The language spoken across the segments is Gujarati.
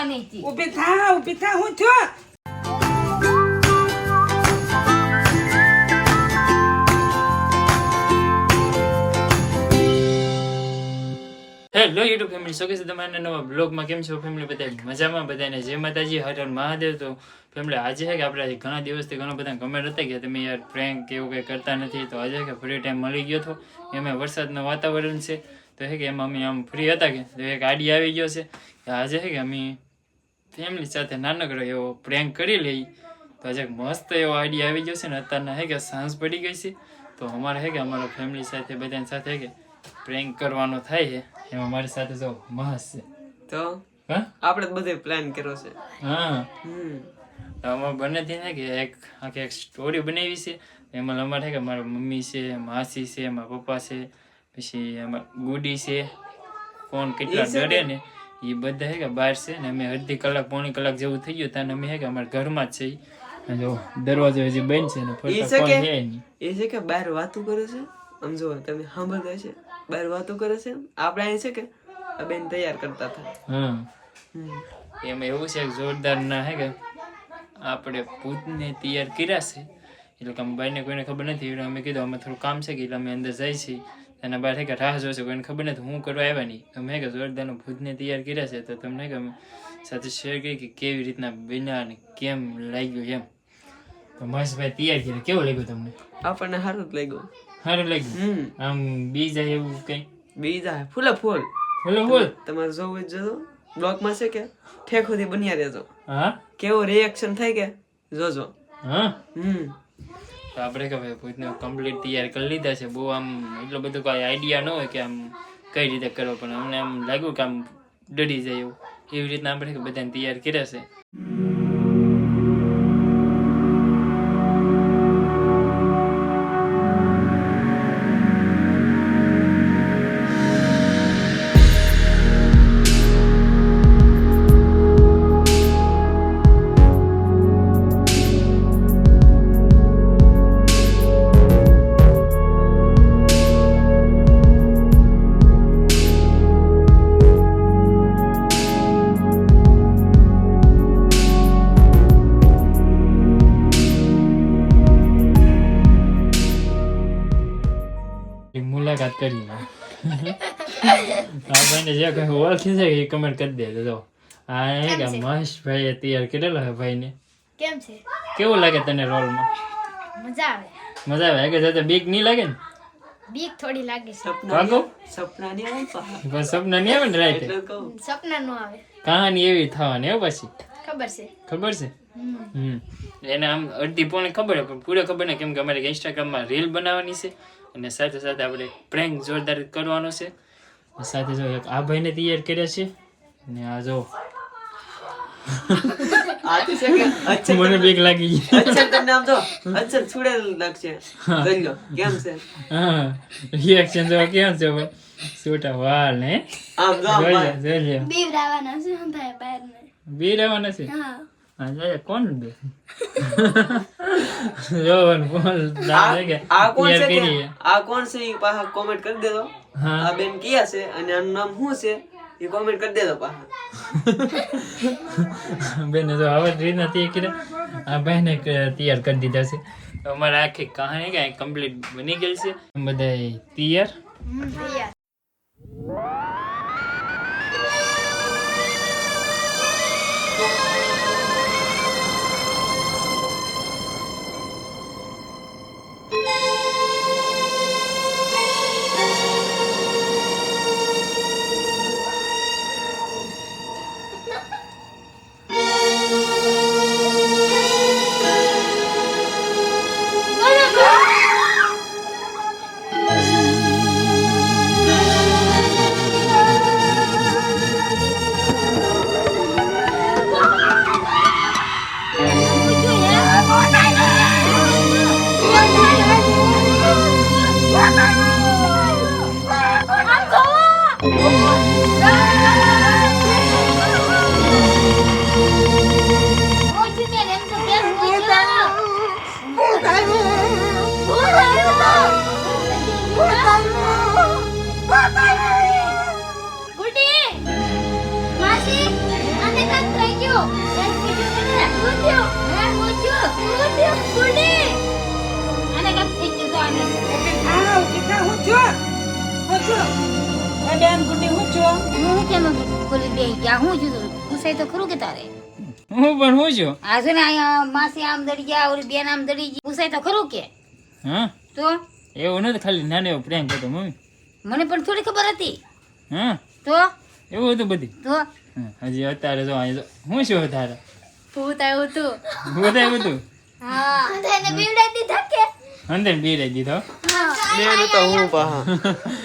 જવાની હતી. ઊભી થા હું થયો. હેલો યુટ્યુબ ફેમિલી, સ્વાગત છે તમારા નવા બ્લોગમાં. કેમ છો ફેમિલી? બધા મજામાં? બધાને જય માતાજી, હર હર મહાદેવ. તો ફેમિલી, આજે છે કે આપણે ઘણા દિવસથી ઘણા બધા કમેન્ટ હતા કે તમે યાર પ્રેન્ક કે એવું કંઈ કરતા નથી. તો આજે કે ફ્રી ટાઈમ મળી ગયો હતો, એમાં વરસાદનું વાતાવરણ છે તો છે કે એમાં અમે આમ ફ્રી હતા કે તો એક આઈડિયા આવી ગયો છે કે આજે છે કે અમે ફેમિલી સાથે નાનકડો એવો પ્રેન્ક કરી લઈ. તો આજે મસ્ત એવો આઈડિયા આવી ગયો છે ને અત્યારના છે કે સાંજ પડી ગઈ છે તો અમારે છે કે અમારા ફેમિલી સાથે બધાની સાથે કે પ્રેન્ક કરવાનો થાય છે. એમાં મારી સાથે જો મહસ છે. તો હા, આપણે તો બધે પ્લાન કર્યો છે. હા, તો અમારે બંનેથી છે કે એક સ્ટોરી બનાવી છે. એમાં અમારે છે કે મારા મમ્મી છે, માસી છે, મારા પપ્પા છે, પછી અમારા ગુડી છે, કોણ કેટલા ડરે ને એ બધા છે કે બહાર છે ને અમે અડધી કલાક પોણી કલાક જેવું થઈ ગયું ત્યાં અમે છે કે અમારા ઘરમાં જ છે. જો દરવાજો હજી બંધ છે ને ફરતા કોણ છે નહીં. એ છે કે બહાર વાતો કરે છે. આમ જો તમે સાંભળતા છે, બહાર વાતો કરે છે. આપણે અહીં છે કે આ બેન તૈયાર કરતા હતા. હા, એમાં એવું છે કે જોરદાર ના હે કે આપણે ભૂતને તૈયાર કર્યા છે. એટલે કે અમે બાઈને કોઈને ખબર નથી એટલે અમે કીધું અમે થોડું કામ છે કે એટલે અમે અંદર જાય છીએ. એના બહાર છે કે રાહ જોશે, કોઈને ખબર નથી હું કરવા આવ્યા નહીં. અમે કે જોરદારનું ભૂતને તૈયાર કર્યા છે તો તમને કે અમે સાથે શેર કરી કે કેવી રીતના બન્યા અને કેમ લાગ્યું એમ. તો મહેશભાઈ તૈયાર કર્યા, કેવું લાગ્યું તમને? આપણને સારું જ લાગ્યું. સારું લાગ્યું? આમ બીજા એવું કઈ બીજા ફૂલે ફૂલ બોલો બોલ. તમારે જોવું જ જોજો. બ્લોગમાં છે કે ઠેક સુધી બન્યા રહેજો. હા, કેવો રિએક્શન થાય કે જોજો. હા. તો આપણે કે ભાઈ ભૂતને કમ્પ્લીટ તૈયાર કરી લીધા છે. બહુ આમ એટલો બધો કોઈ આઈડિયા ન હોય કે આમ કઈ રીતે કરવો, પણ અમને આમ લાગ્યું કે આમ ડરી જાય એવું. એવી રીતના આપણે કે બધાને તૈયાર કર્યા છે. મુલાકાત કરી આ ભાઈને જે કઈ ઓળખી છે એ કમેન્ટ કરી દેજો. જો આ હે કે મહેશભાઈએ તૈયાર કરેલો હે ભાઈને. કેમ છે? કેવું લાગે તને રોલમાં? મજા આવે. મજા આવે? આગળ જતા બીક નહીં લાગે ને? બીક થોડી લાગે છે. ભાગો સપના નહીં આવે ને બસ સપના નહીં આવે ને રાતે એટલે કહું. સપના નો આવે. કહાની એવી થવાની હે પછી ખબર છે. ખબર છે. એને આમ અડધી પોણી ખબર છે પણ પૂરે ખબર નહીં, કેમ કે અમારે ઇન્સ્ટાગ્રામમાં રીલ બનાવવાની છે અને સાથે સાથે આપણે પ્રેન્ક જોરદાર કરવાનો છે. સાથે જો એક આ ભાઈને તૈયાર કર્યા છે અને આ જો આથી છે કે અચ્છા મને બીક લાગી ગઈ. અચ્છા તને નામ જો અચ્છા છોડેલ લાગશે. જોઈ લો કેમ છે. હા, રિએક્શન જો કેમ છે ભાઈ? છોટા વાળ ને આમ જો આમ જોઈ લે જોઈ લે. બીવરાવાના છે ભાઈ બહાર ને. બી રહેવાના છે. હા. હા જાય કોણ બે જોવન બોલ દાદા કે આ કોણ છે તૈયાર કે કરી. આ કોણ છે ઈ પાછા કોમેન્ટ કરી દેજો. હા. આ બેન કિયા છે અને આનું નામ શું છે ઈ કોમેન્ટ કરી દેજો પાછા. બેન જો હવે રીતના તૈયાર કર્યા. આ બહેને તૈયાર કરી દીધા છે. તો અમારે આખી કહાની કે કમ્પ્લીટ બની ગઈ છે. બધા તૈયાર. તૈયાર. એ બેન ગુડી હું છો હું કેમ બોલી બે ગયા હું છું પૂછાય તો ખરું કે તારે હું પણ હું છું આ છે ને અહીંયા માસી આમ દડી ગયા ઓલી બેન આમ દડી ગઈ પૂછાય તો ખરું કે હા તો એવું નથી ખાલી નાનો એવો પ્રેન્ક હતો મમ્મી મને પણ થોડી ખબર હતી હા તો એવું હતું બધી તો હા, હજી અત્યારે જો અહીં જો. હું શું તારે ભૂત આવ્યું તું બતાવ્યું હતું હા એને બીવડાઈ દીધા કે અંદર બી દીધો બેન તો હું પાહા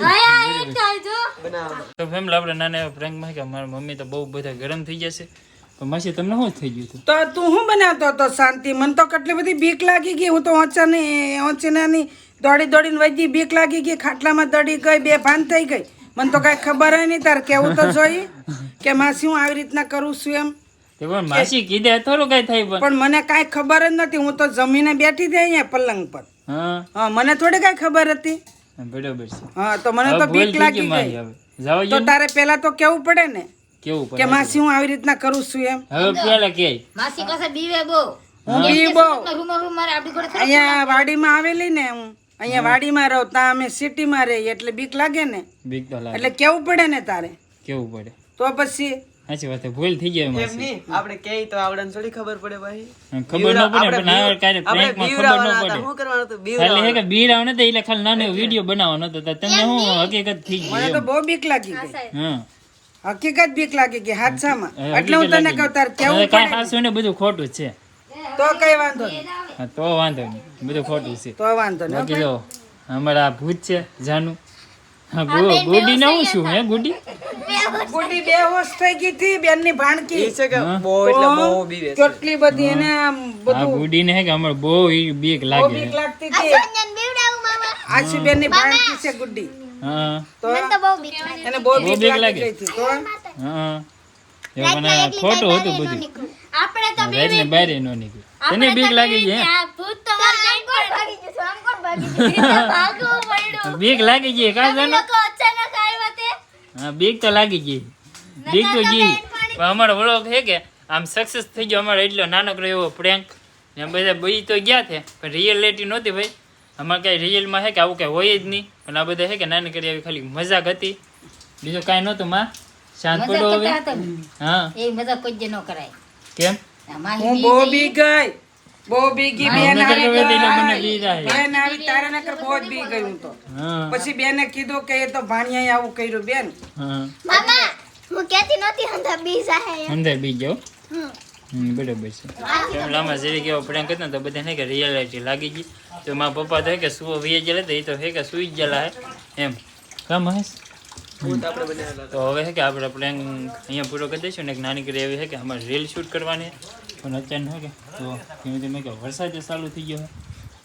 આયા એક જો બનાવ તો ફેમિલી આપણે નાના એવા પ્રેન્કમાં કે મારા મમ્મી તો બહુ બધા ગરમ થઈ જશે પણ માસી તમને શું થઈ ગયું હતું તો તું શું બનાવતો હતો શાંતિ મને તો કેટલી બધી બીક લાગી ગઈ હું તો ઓચનાની દોડી દોડીને વધી બીક લાગી ગઈ ખાટલામાં દડી ગઈ બે ભાન થઈ ગઈ મને તો કાંઈ ખબર જ નહીં તાર કેવું તો જોઈએ કે માસી હું આવી રીતના કરું છું એમ તે પણ માસી કીધે થોડું કઈ થાય પણ મને કાંઈ ખબર જ નથી હું તો જમીને બેઠી હતી અહીંયા પલંગ પર હા હા મને થોડી કાંઈ ખબર હતી બરોબર છે હા તો મને તો હવે ભૂલ બીક થઈ લાગી ગઈ મારી ગઈ હવે જાવ તો તારે પેલા તો કેવું પડે ને કેવું કે પડે માસી હું આવી રીતના કરું છું એમ હવે પેલા કે માસી પાસે બીવે બહુ હું બી બહુ રૂમ મારે આપડી ઘરે અહીંયા વાડીમાં આવેલી ને હું અહીંયા વાડીમાં રહું ત્યાં અમે સિટીમાં રહીએ એટલે બીક લાગે ને બીક તો લાગે એટલે કેવું પડે ને તારે કેવું પડે તો પછી સાચી વાત છે, ભૂલ થઈ ગઈ એમ માસી નહીં આપણે કેય તો આવડન થોડી ખબર પડે ભાઈ ખબર ન પડે પણ આ ક્યારે પ્રેન્કમાં ખબર ન પડે શું કરવાનું હતું ખાલી હે કે બીરાવ નતો એટલે ખાલી નાનો વિડીયો બનાવવાનો હતો તો તમને શું હકીકત થઈ ગઈ મને તો એમ. બહુ બીક લાગી ગઈ હા હકીકત બીક લાગી ગઈ હાથસામાં હવે એટલે હું હકીકત તને લાગી કહું તારે ગઈ. કેવું હવે કાંઈ પડે હાસું ને બધું ખોટું જ છે તો કઈ વાંધો નહીં હા, તો વાંધો નહીં બધું ખોટું છે તો વાંધો નહીં બાકી જો અમારા આ ભૂત છે જાનું હા ગુડી ને હું શું હે ગુડી ગુડી બેહોશ થઈ ગઈ હતી બેન ની ભાણકી એ છે કે બહુ એટલે બહુ બીવે છે કેટલી બધી એને આમ આ બધું ગુડી ને હે કે અમારે બહુ ઈ બીક બહુ લાગે બીક છે. લાગતી હતી આશી બેન ની ભાણકી છે ગુડી હા તો બહુ બીક લાગે એને બહુ બીક બીક લાગે. લાગી ગઈ હતી તો હા એવું મને ખોટું હતું બધું આપણે તો રાતને બહાર નો નીકળ્યું તને બીક લાગી ગઈ હે? આ ભૂત તો મારી બેન પર ભાગી જશે આમ કોણ ભાગી જશે ભાગવું પડ્યું બીક લાગી ગઈ કા જાનું લોકો અચાનક આવ્યા તે હા બીક તો લાગી ગઈ બીક તો ગઈ પણ અમારો વ્લોગ છે કે આમ સક્સેસ થઈ ગયો અમારો એટલો નાનકડો એવો પ્રેન્ક ને બધા બી તો ગયા છે પણ રિયલિટી નહોતી ભાઈ અમારે કાંઈ રિયલમાં છે કે આવું કાંઈ હોય જ નહીં પણ આ બધા છે કે નાની કરી આવી ખાલી મજાક હતી બીજું કાંઈ નહોતું માં શાંત પડો હવે હા એ મજા કોઈ જ ન કરાય કેમ આ માહી હું બહુ બી ગઈ બહુ બી ગઈ બેન નકર આવી હવે એટલે મને ગઈ. બી જાય. બેન આવી તારે નકર બહુ જ બી ગઈ હું તો હા પછી બેને કીધું કે એ તો ભાણિયાએ આવું કર્યું બેન હા મામા હું કહેતી નહોતી હંધા બીજા હે અંદર બી જાઓ બરાબર છે લાંબા જરી કેવો પ્રેન્ક હતો ને તો બધા ને કે રિયાલિટી લાગી ગઈ તો મારા પપ્પા તો હે કે સુવો વીએ ગયેલા હતા એ તો હે કે સુઈ જ ગયેલા હે એમ કામ મહેશ ભૂત આપણે બનાવેલા તો હવે છે કે આપણે પ્લેન અહીંયા પૂરો કરી દઈશું ને એક નાની કરી એવી છે કે અમારે રીલ શૂટ કરવાની છે. પણ અચાનક છે કે તો ધીમે ધીમે કે વરસાદ જે ચાલુ થઈ ગયો છે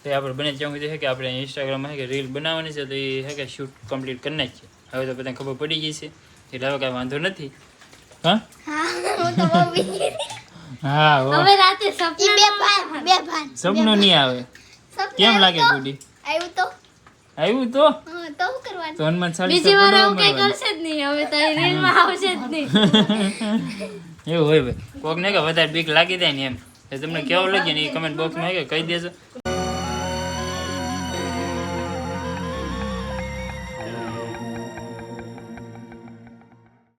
તો આપણે બને ત્યાં સુધી છે કે આપણે ઇન્સ્ટાગ્રામમાં છે કે રીલ બનાવવાની છે તો એ છે કે શૂટ કમ્પ્લીટ કરી નાખીએ હવે તો બધાને ખબર પડી ગઈ છે એટલે હવે કાંઈ વાંધો નથી હા હું તો બહુ બીક હા હો હવે રાતે સપના બે ભાન સપનું નહીં આવે કેમ લાગે ગુડી આવ્યું તો આવ્યું તો હા તો શું કરવાનું તો હનુમાન ચાલીસા બીજી વાર આવું કઈ બોલવાનું. કરશે જ નહીં હવે તો રીલ માં આવશે જ નહીં એવું હોય ભાઈ કોક ને કે વધારે બીક લાગી જાય ને એમ એ તમને કેવું લાગે ને એ કમેન્ટ બોક્સમાં કહી દેજો